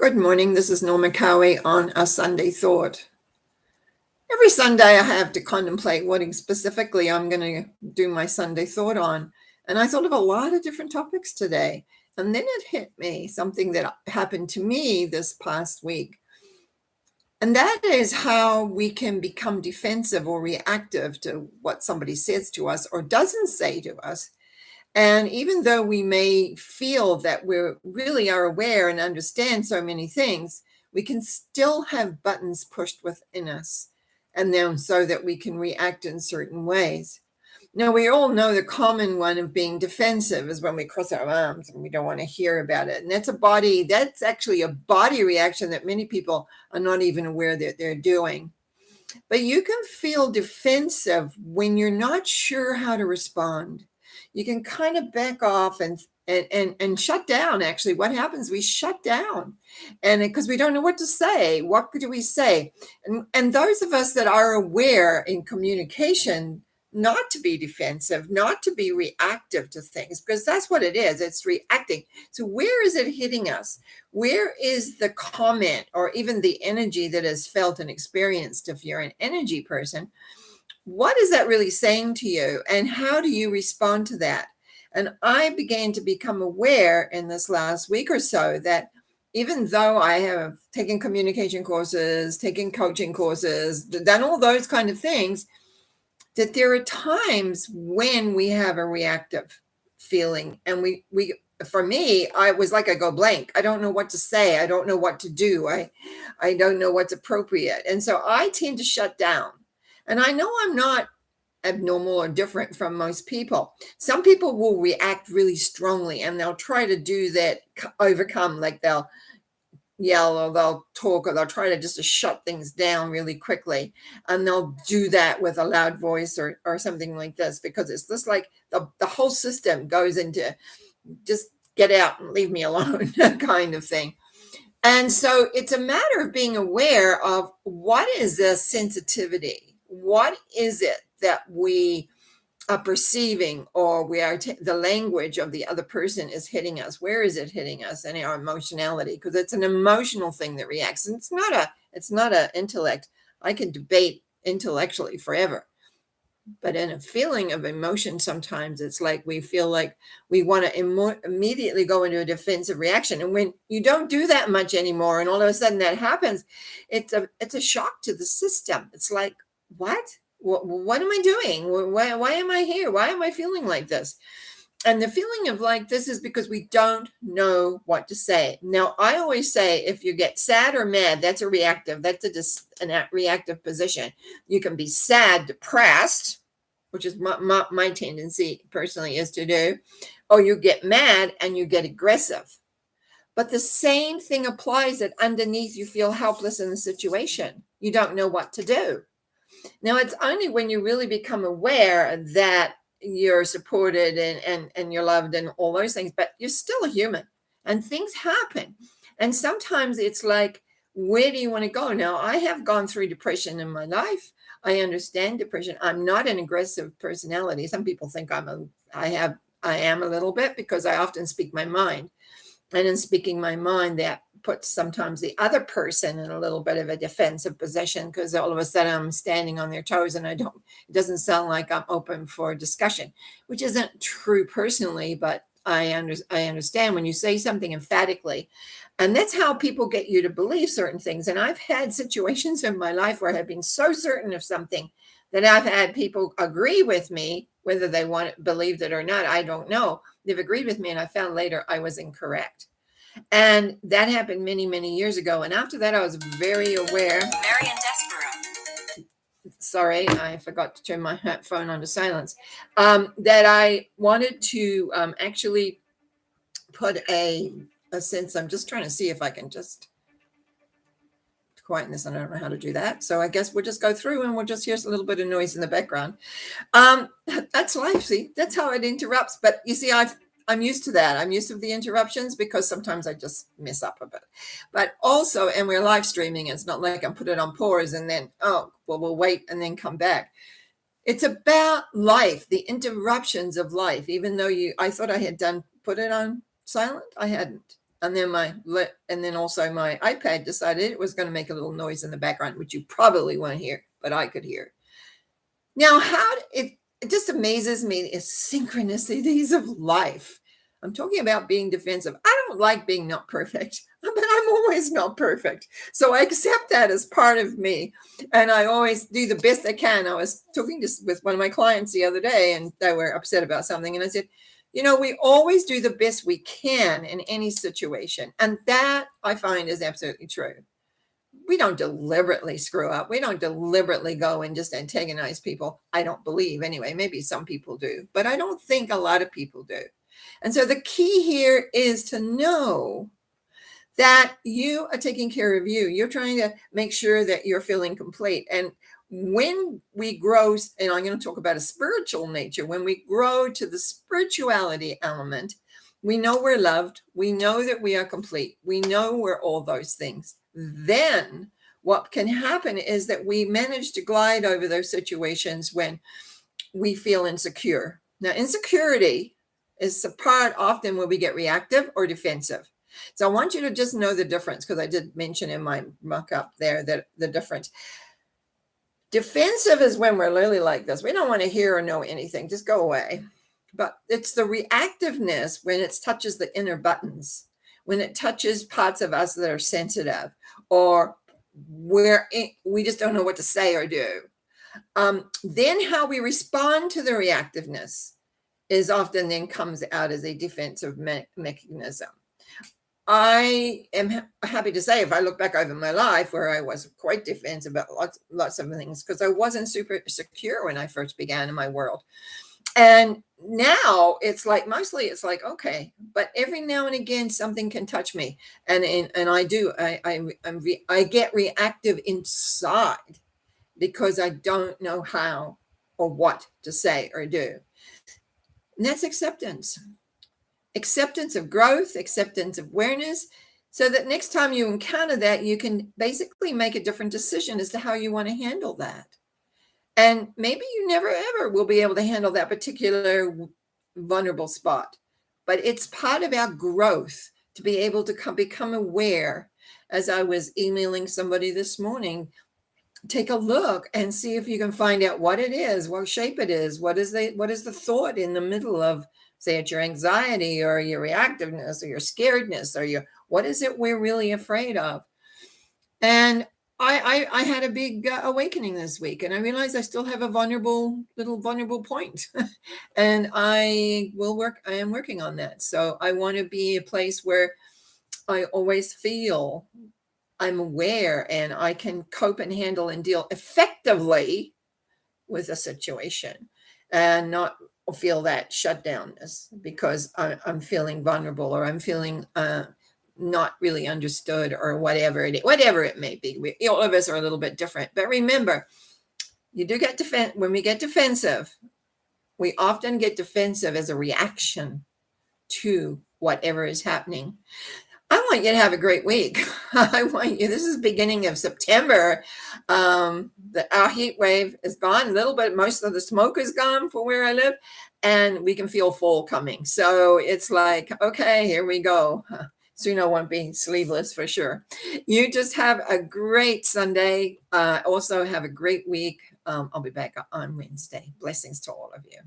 Good morning. This is Norma Cowie on A Sunday Thought. Every Sunday I have to contemplate what specifically I'm going to do my Sunday thought on. And I thought of a lot of different topics today. And then it hit me, something that happened to me this past week. And that is how we can become defensive or reactive to what somebody says to us or doesn't say to us. And even though we may feel that we really are aware and understand so many things, we can still have buttons pushed within us, and then so that we can react in certain ways. Now, we all know the common one of being defensive is when we cross our arms and we don't want to hear about it. And that's actually a body reaction that many people are not even aware that they're doing. But you can feel defensive when you're not sure how to respond. You can kind of back off and shut down. Actually, what happens? We shut down, and because we don't know what to say. What do we say? And those of us that are aware in communication, not to be defensive, not to be reactive to things, because that's what it is. It's reacting. So where is it hitting us? Where is the comment or even the energy that is felt and experienced if you're an energy person? What is that really saying to you? And how do you respond to that? And I began to become aware in this last week or so that even though I have taken communication courses, taken coaching courses, done all those kind of things, that there are times when we have a reactive feeling. And we for me, I was like, I go blank. I don't know what to say. I don't know what to do. I don't know what's appropriate. And so I tend to shut down. And I know I'm not abnormal or different from most people. Some people will react really strongly and they'll try to do that, overcome, like they'll yell or they'll talk or they'll try to just to shut things down really quickly. And they'll do that with a loud voice or something like this, because it's just like the whole system goes into just get out and leave me alone kind of thing. And so it's a matter of being aware of what is the sensitivity? What is it that we are perceiving, or we are the language of the other person is hitting us? Where is it hitting us? And our emotionality, because it's an emotional thing that reacts. And it's not a intellect. I can debate intellectually forever. But in a feeling of emotion, sometimes it's like we feel like we want to immediately go into a defensive reaction. And when you don't do that much anymore, and all of a sudden that happens, it's a shock to the system. It's like, what? What am I doing? Why am I here? Why am I feeling like this? And the feeling of like this is because we don't know what to say. Now, I always say if you get sad or mad, that's a reactive position. You can be sad, depressed, which is my tendency personally is to do, or you get mad and you get aggressive. But the same thing applies that underneath you feel helpless in the situation. You don't know what to do. Now, it's only when you really become aware that you're supported and you're loved and all those things, but you're still a human and things happen. And sometimes it's like, where do you want to go? Now, I have gone through depression in my life. I understand depression. I'm not an aggressive personality. Some people think I am a little bit, because I often speak my mind. And in speaking my mind, that puts sometimes the other person in a little bit of a defensive position, because all of a sudden I'm standing on their toes and it doesn't sound like I'm open for discussion, which isn't true personally, but I understand when you say something emphatically. And that's how people get you to believe certain things. And I've had situations in my life where I have been so certain of something that I've had people agree with me, whether they believed it or not, I don't know. They've agreed with me, and I found later I was incorrect. And that happened many, many years ago. And after that, I was very aware. Marian Desborough. Sorry, I forgot to turn my phone on to silence. That I wanted to actually put a sense. I'm just trying to see if I can just quieten this. I don't know how to do that. So I guess we'll just go through and we'll just hear a little bit of noise in the background. That's life. See, that's how it interrupts. But you see, I'm used to that. I'm used to the interruptions because sometimes I just mess up a bit. But also, and we're live streaming, it's not like I put it on pause and then, we'll wait and then come back. It's about life, the interruptions of life. Even though I thought I had put it on silent, I hadn't. And then also my iPad decided it was going to make a little noise in the background, which you probably won't hear, but I could hear. Now, it just amazes me is synchronicities of life. I'm talking about being defensive. I don't like being not perfect, but I'm always not perfect. So I accept that as part of me. And I always do the best I can. I was talking with one of my clients the other day, and they were upset about something. And I said, we always do the best we can in any situation. And that I find is absolutely true. We don't deliberately screw up. We don't deliberately go and just antagonize people. I don't believe anyway. Maybe some people do, but I don't think a lot of people do. And so the key here is to know that you are taking care of you. You're trying to make sure that you're feeling complete. And when we grow, and I'm going to talk about a spiritual nature, when we grow to the spirituality element, we know we're loved. We know that we are complete. We know we're all those things. Then what can happen is that we manage to glide over those situations when we feel insecure. Now, insecurity is the part often where we get reactive or defensive. So I want you to just know the difference, because I did mention in my mock-up there that the difference. Defensive is when we're literally like this. We don't want to hear or know anything. Just go away. But it's the reactiveness when it touches the inner buttons, when it touches parts of us that are sensitive, or we just don't know what to say or do. Then how we respond to the reactiveness is often then comes out as a defensive mechanism. I am happy to say, if I look back over my life, where I was quite defensive about lots of things, because I wasn't super secure when I first began in my world. And now it's like, mostly it's like, okay, but every now and again, something can touch me. And I get reactive inside because I don't know how or what to say or do. And that's acceptance of growth, acceptance of awareness, so that next time you encounter that, you can basically make a different decision as to how you want to handle that. And maybe you never ever will be able to handle that particular vulnerable spot, but it's part of our growth to be able to become aware. As I was emailing somebody this morning, take a look and see if you can find out what it is, what shape it is, what is the thought in the middle of, say, it's your anxiety or your reactiveness or your scaredness or what is it we're really afraid of. And I had a big awakening this week, and I realized I still have a vulnerable point. And I am working on that. So I want to be a place where I always feel I'm aware and I can cope and handle and deal effectively with a situation, and not feel that shutdownness because I'm feeling vulnerable, or I'm feeling not really understood, or whatever it may be. All of us are a little bit different. But remember, you do get when we get defensive, we often get defensive as a reaction to whatever is happening. I want you to have a great week. This is beginning of September. Our heat wave is gone a little bit. Most of the smoke is gone for where I live, and we can feel fall coming. So it's like, okay, here we go. Soon I won't be sleeveless for sure. You just have a great Sunday. Also have a great week. I'll be back on Wednesday. Blessings to all of you.